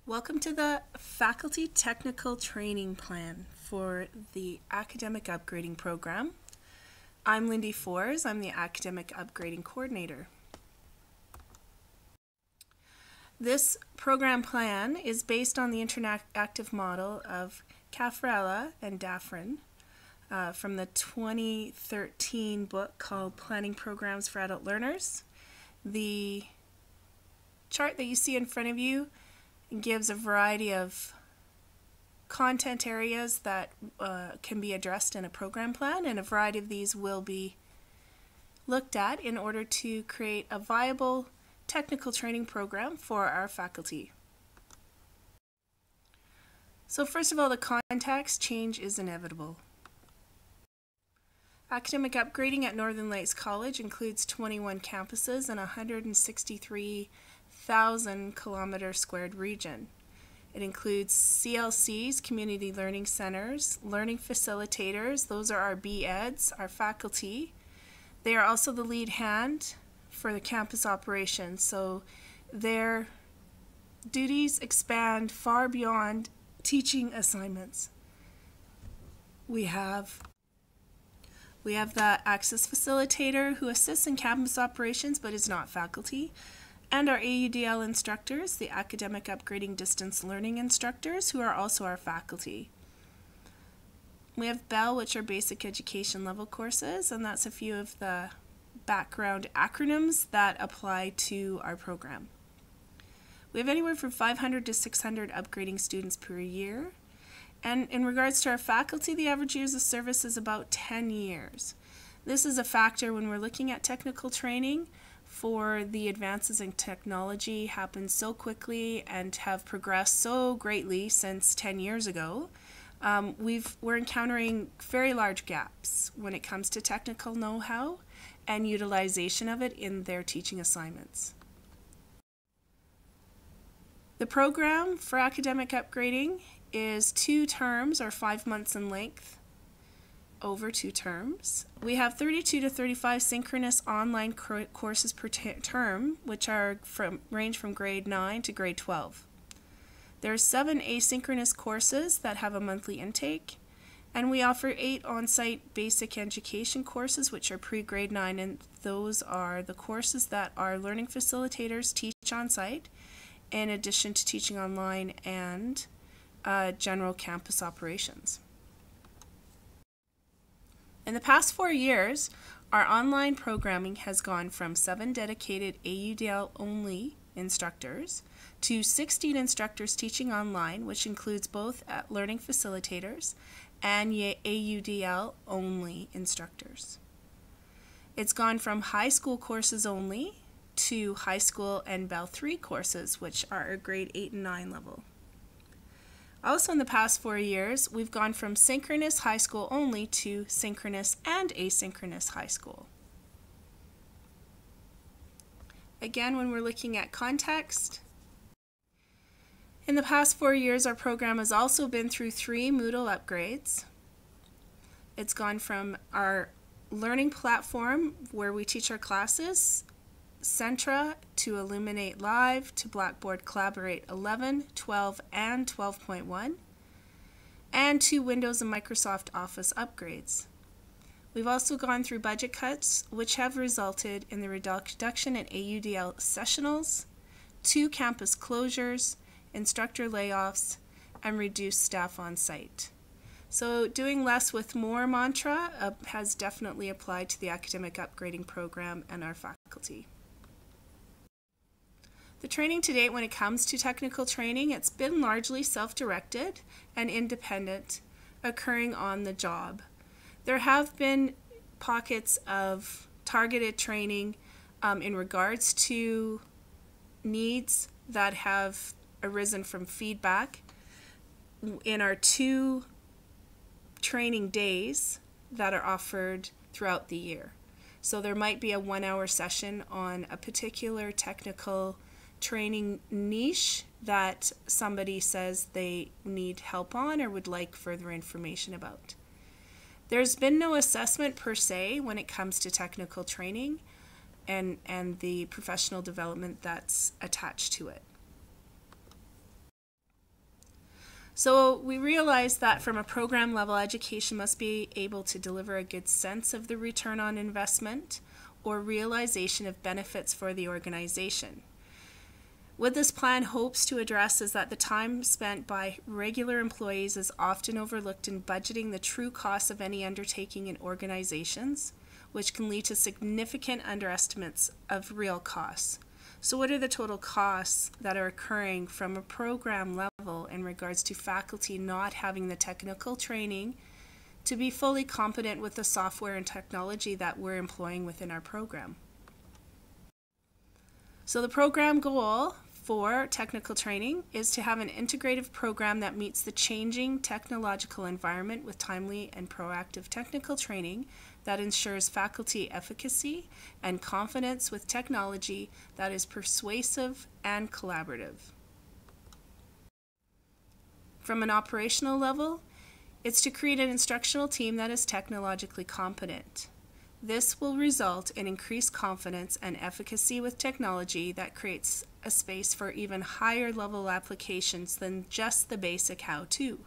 Welcome to the Faculty Technical Training Plan for the Academic Upgrading Program. I'm Lindy Foers. I'm the Academic Upgrading Coordinator. This program plan is based on the interactive model of Caffarella and Daffrin from the 2013 book called Planning Programs for Adult Learners. The chart that you see in front of you gives a variety of content areas that can be addressed in a program plan, and a variety of these will be looked at in order to create a viable technical training program for our faculty. So first of all, the context: change is inevitable. Academic upgrading at Northern Lights College includes 21 campuses and 163,000 kilometer squared region. It includes CLCs, Community Learning Centers, learning facilitators, those are our BEds, our faculty. They are also the lead hand for the campus operations, so their duties expand far beyond teaching assignments. We have the Access Facilitator who assists in campus operations but is not faculty, and our AUDL instructors, the Academic Upgrading Distance Learning instructors, who are also our faculty. We have BEL, which are basic education level courses, and that's a few of the background acronyms that apply to our program. We have anywhere from 500 to 600 upgrading students per year. And in regards to our faculty, the average years of service is about 10 years. This is a factor when we're looking at technical training, for the advances in technology happen so quickly and have progressed so greatly since 10 years ago. We're encountering very large gaps when it comes to technical know-how and utilization of it in their teaching assignments. The program for academic upgrading is 2 terms or 5 months in length over 2 terms. We have 32 to 35 synchronous online courses per term, which range from grade 9 to grade 12. There are 7 asynchronous courses that have a monthly intake, and we offer 8 on-site basic education courses, which are pre-grade 9, and those are the courses that our learning facilitators teach on-site, in addition to teaching online and general campus operations. In the past 4 years, our online programming has gone from 7 dedicated AUDL-only instructors to 16 instructors teaching online, which includes both learning facilitators and AUDL-only instructors. It's gone from high school courses only to high school and BEL 3 courses, which are grade 8 and 9 level. Also in the past 4 years, we've gone from synchronous high school only to synchronous and asynchronous high school. Again, when we're looking at context, in the past 4 years, our program has also been through 3 Moodle upgrades. It's gone from our learning platform, where we teach our classes, Centra, to Illuminate Live, to Blackboard Collaborate 11, 12, and 12.1, and to Windows and Microsoft Office upgrades. We've also gone through budget cuts, which have resulted in the reduction in AUDL sessionals, 2 campus closures, instructor layoffs, and reduced staff on site. So doing less with more mantra has definitely applied to the academic upgrading program and our faculty. The training to date, when it comes to technical training, it's been largely self-directed and independent, occurring on the job. There have been pockets of targeted training in regards to needs that have arisen from feedback in our 2 training days that are offered throughout the year. So there might be a 1-hour session on a particular technical training niche that somebody says they need help on or would like further information about. There's been no assessment per se when it comes to technical training and the professional development that's attached to it. So we realize that from a program level, education must be able to deliver a good sense of the return on investment or realization of benefits for the organization. What this plan hopes to address is that the time spent by regular employees is often overlooked in budgeting the true costs of any undertaking in organizations, which can lead to significant underestimates of real costs. So what are the total costs that are occurring from a program level in regards to faculty not having the technical training to be fully competent with the software and technology that we're employing within our program? So the program goal for technical training is to have an integrative program that meets the changing technological environment with timely and proactive technical training that ensures faculty efficacy and confidence with technology that is persuasive and collaborative. From an operational level, it's to create an instructional team that is technologically competent. This will result in increased confidence and efficacy with technology that creates a space for even higher level applications than just the basic how-to.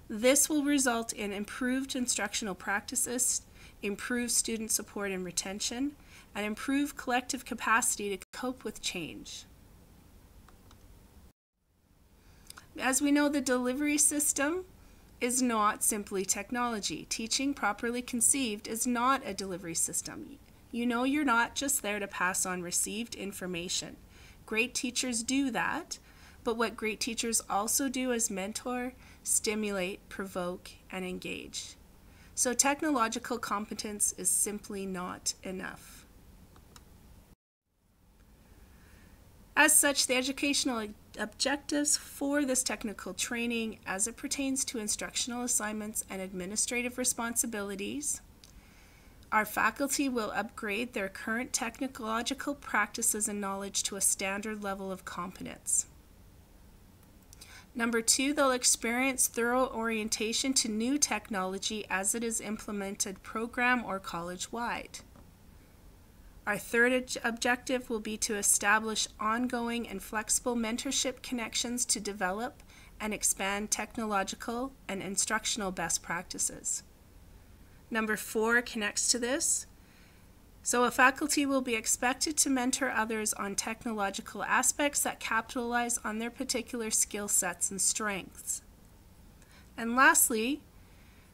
This will result in improved instructional practices, improved student support and retention, and improved collective capacity to cope with change. As we know, the delivery system is not simply technology. Teaching properly conceived is not a delivery system. You know, you're not just there to pass on received information. Great teachers do that, but what great teachers also do is mentor, stimulate, provoke, and engage. So technological competence is simply not enough. As such, the educational objectives for this technical training as it pertains to instructional assignments and administrative responsibilities, our faculty will upgrade their current technological practices and knowledge to a standard level of competence. Number 2, they'll experience thorough orientation to new technology as it is implemented program or college-wide. Our third objective will be to establish ongoing and flexible mentorship connections to develop and expand technological and instructional best practices. Number 4 connects to this. So a faculty will be expected to mentor others on technological aspects that capitalize on their particular skill sets and strengths. And lastly,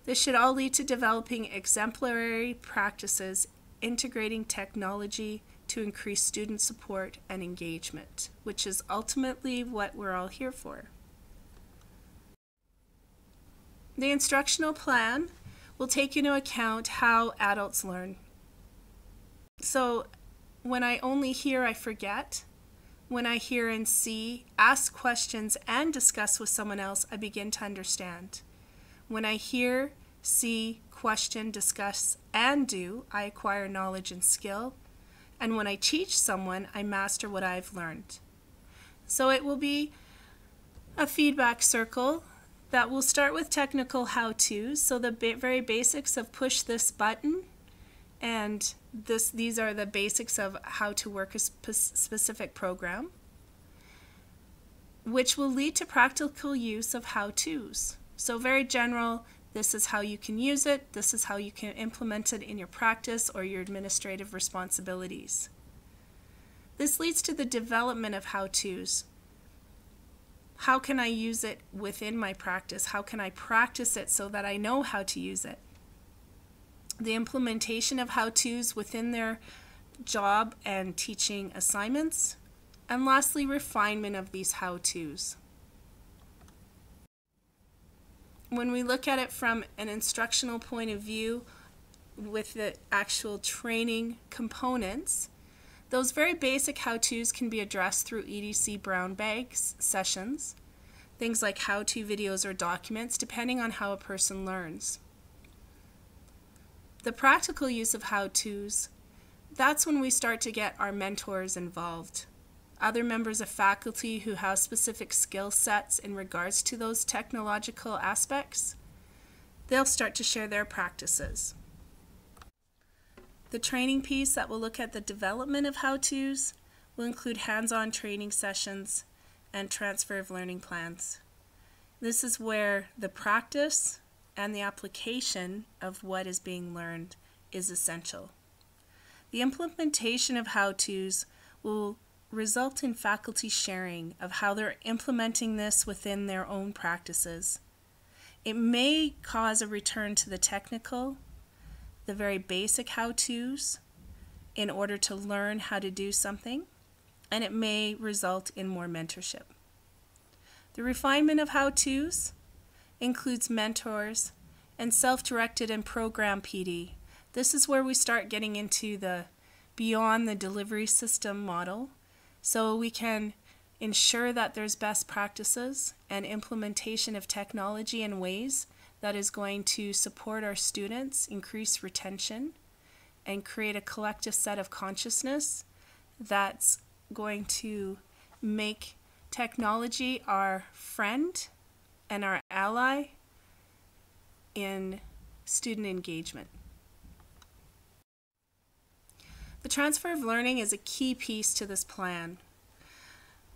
this should all lead to developing exemplary practices integrating technology to increase student support and engagement, which is ultimately what we're all here for. The instructional plan will take into account how adults learn. So when I only hear, I forget. When I hear and see, ask questions, and discuss with someone else, I begin to understand. When I hear, see, question, discuss, and do, I acquire knowledge and skill. And when I teach someone, I master what I've learned. So it will be a feedback circle that will start with technical how-tos, so the very basics of push this button, and these are the basics of how to work a specific program, which will lead to practical use of how-tos. So very general, this is how you can use it, this is how you can implement it in your practice or your administrative responsibilities. This leads to the development of how-tos. How can I use it within my practice? How can I practice it so that I know how to use it? The implementation of how-tos within their job and teaching assignments. And lastly, refinement of these how-tos. When we look at it from an instructional point of view with the actual training components, those very basic how-tos can be addressed through EDC brown bag sessions, things like how-to videos or documents, depending on how a person learns. The practical use of how-tos, that's when we start to get our mentors involved. Other members of faculty who have specific skill sets in regards to those technological aspects, they'll start to share their practices. The training piece that will look at the development of how-tos will include hands-on training sessions and transfer of learning plans. This is where the practice and the application of what is being learned is essential. The implementation of how-tos will result in faculty sharing of how they're implementing this within their own practices. It may cause a return to the technical, the very basic how-tos in order to learn how to do something, and it may result in more mentorship. The refinement of how-tos includes mentors and self-directed and program PD. This is where we start getting into the beyond the delivery system model, so we can ensure that there's best practices and implementation of technology in ways that is going to support our students, increase retention, and create a collective set of consciousness that's going to make technology our friend and our ally in student engagement. The transfer of learning is a key piece to this plan.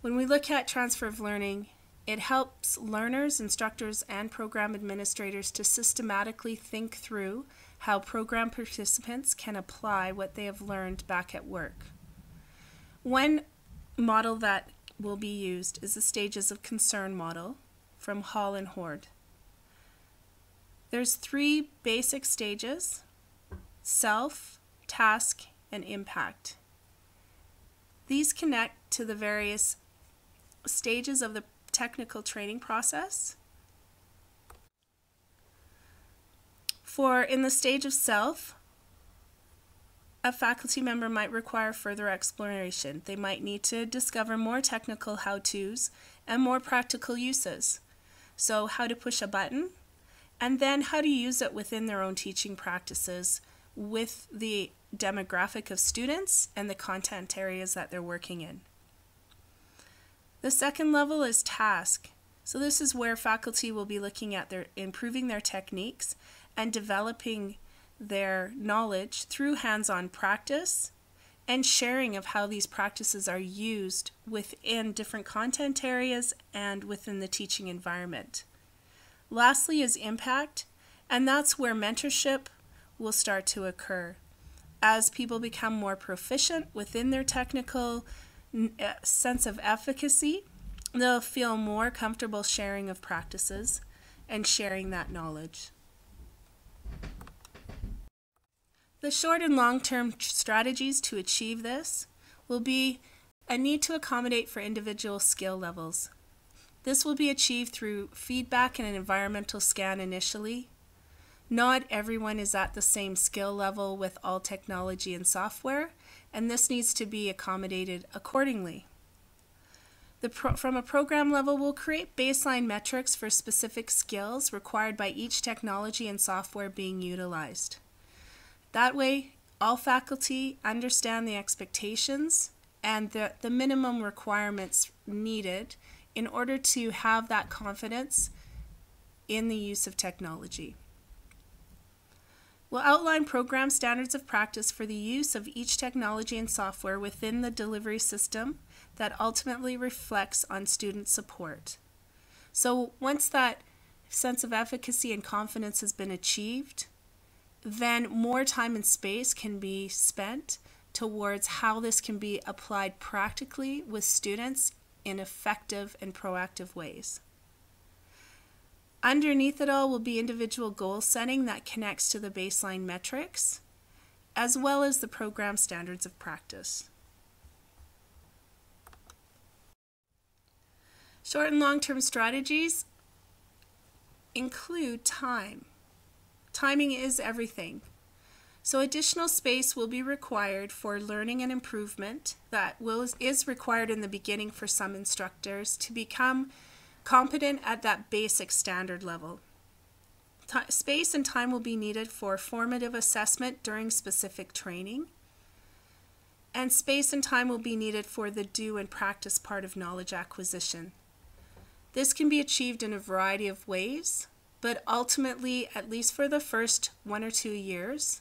When we look at transfer of learning, it helps learners, instructors, and program administrators to systematically think through how program participants can apply what they have learned back at work. One model that will be used is the Stages of Concern model from Hall and Horde. There's 3 basic stages: self, task, and impact. These connect to the various stages of the technical training process. In the stage of self, a faculty member might require further exploration. They might need to discover more technical how-tos and more practical uses. So how to push a button, and then how to use it within their own teaching practices with the demographic of students and the content areas that they're working in. The second level is task. So this is where faculty will be looking at improving their techniques and developing their knowledge through hands-on practice and sharing of how these practices are used within different content areas and within the teaching environment. Lastly is impact, and that's where mentorship will start to occur. As people become more proficient within their technical sense of efficacy, they'll feel more comfortable sharing of practices and sharing that knowledge. The short and long-term strategies to achieve this will be a need to accommodate for individual skill levels. This will be achieved through feedback and an environmental scan initially. Not everyone is at the same skill level with all technology and software, and this needs to be accommodated accordingly. From a program level, we'll create baseline metrics for specific skills required by each technology and software being utilized. That way, all faculty understand the expectations and the minimum requirements needed in order to have that confidence in the use of technology. We'll outline program standards of practice for the use of each technology and software within the delivery system that ultimately reflects on student support. So once that sense of efficacy and confidence has been achieved, then more time and space can be spent towards how this can be applied practically with students in effective and proactive ways. Underneath it all will be individual goal setting that connects to the baseline metrics, as well as the program standards of practice. Short and long-term strategies include time. Timing is everything. So additional space will be required for learning and improvement that is required in the beginning for some instructors to become competent at that basic standard level. Space and time will be needed for formative assessment during specific training, and space and time will be needed for the do and practice part of knowledge acquisition. This can be achieved in a variety of ways, but ultimately, at least for the first 1 or 2 years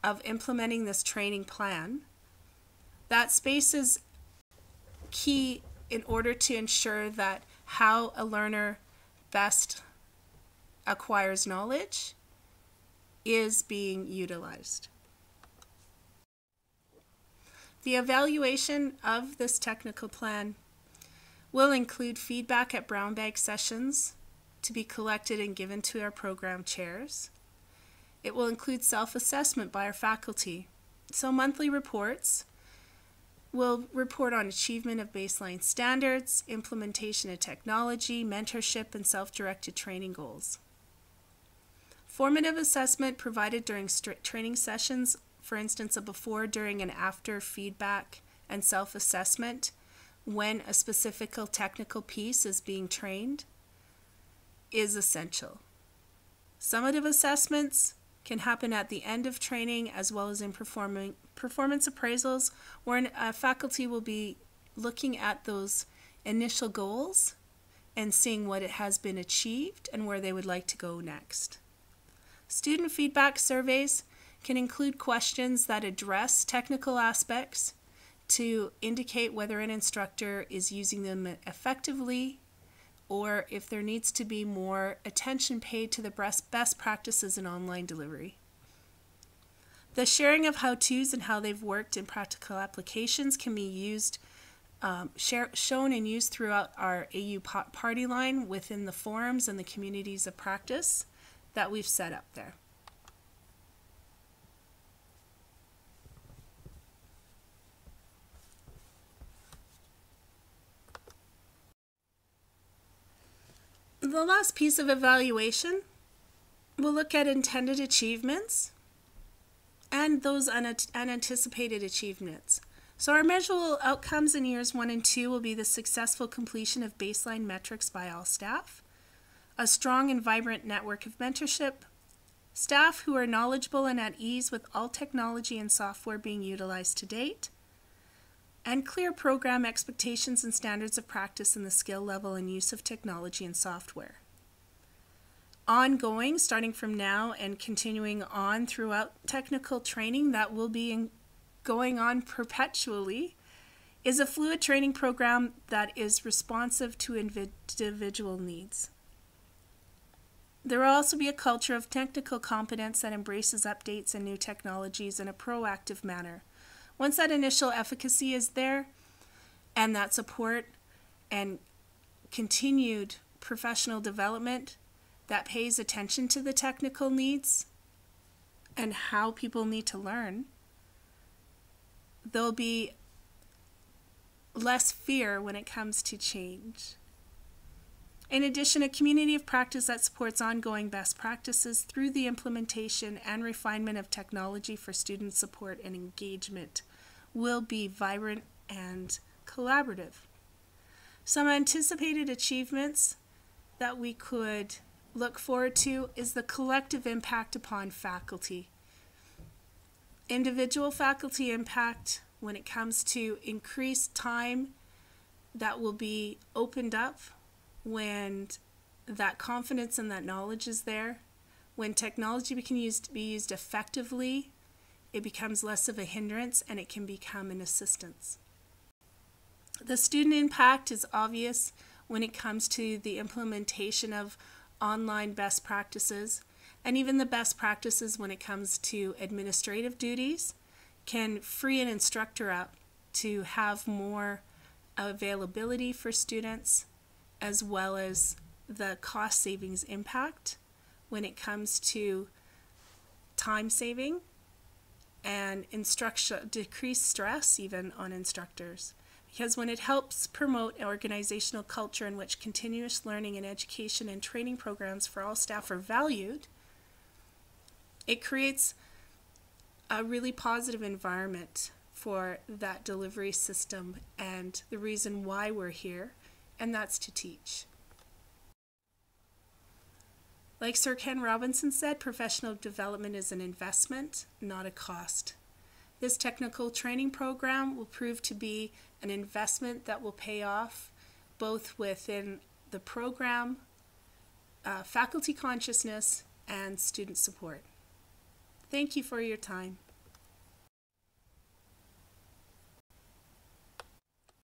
of implementing this training plan, that space is key in order to ensure that how a learner best acquires knowledge is being utilized. The evaluation of this technical plan will include feedback at brown bag sessions to be collected and given to our program chairs. It will include self-assessment by our faculty. So monthly reports will report on achievement of baseline standards, implementation of technology, mentorship, and self-directed training goals. Formative assessment provided during training sessions, for instance, a before, during, and after feedback and self-assessment when a specific technical piece is being trained, is essential. Summative assessments can happen at the end of training as well as in performance appraisals, where a faculty will be looking at those initial goals and seeing what it has been achieved and where they would like to go next. Student feedback surveys can include questions that address technical aspects to indicate whether an instructor is using them effectively or if there needs to be more attention paid to the best practices in online delivery. The sharing of how-tos and how they've worked in practical applications can be used, shown and used throughout our AU party line within the forums and the communities of practice that we've set up there. The last piece of evaluation, we'll look at intended achievements and those unanticipated achievements. So our measurable outcomes in years 1 and 2 will be the successful completion of baseline metrics by all staff, a strong and vibrant network of mentorship, staff who are knowledgeable and at ease with all technology and software being utilized to date, and clear program expectations and standards of practice in the skill level and use of technology and software. Ongoing, starting from now and continuing on throughout technical training that will be going on perpetually, is a fluid training program that is responsive to individual needs. There will also be a culture of technical competence that embraces updates and new technologies in a proactive manner. Once that initial efficacy is there, and that support and continued professional development that pays attention to the technical needs and how people need to learn, there'll be less fear when it comes to change. In addition, a community of practice that supports ongoing best practices through the implementation and refinement of technology for student support and engagement will be vibrant and collaborative. Some anticipated achievements that we could look forward to is the collective impact upon faculty. Individual faculty impact when it comes to increased time that will be opened up when that confidence and that knowledge is there. When technology can be used effectively, it becomes less of a hindrance and it can become an assistance. The student impact is obvious when it comes to the implementation of online best practices, and even the best practices when it comes to administrative duties can free an instructor up to have more availability for students, as well as the cost savings impact when it comes to time saving and decreased stress even on instructors. Because when it helps promote an organizational culture in which continuous learning and education and training programs for all staff are valued, it creates a really positive environment for that delivery system and the reason why we're here, and that's to teach. Like Sir Ken Robinson said, professional development is an investment, not a cost. This technical training program will prove to be an investment that will pay off both within the program, faculty consciousness, and student support. Thank you for your time.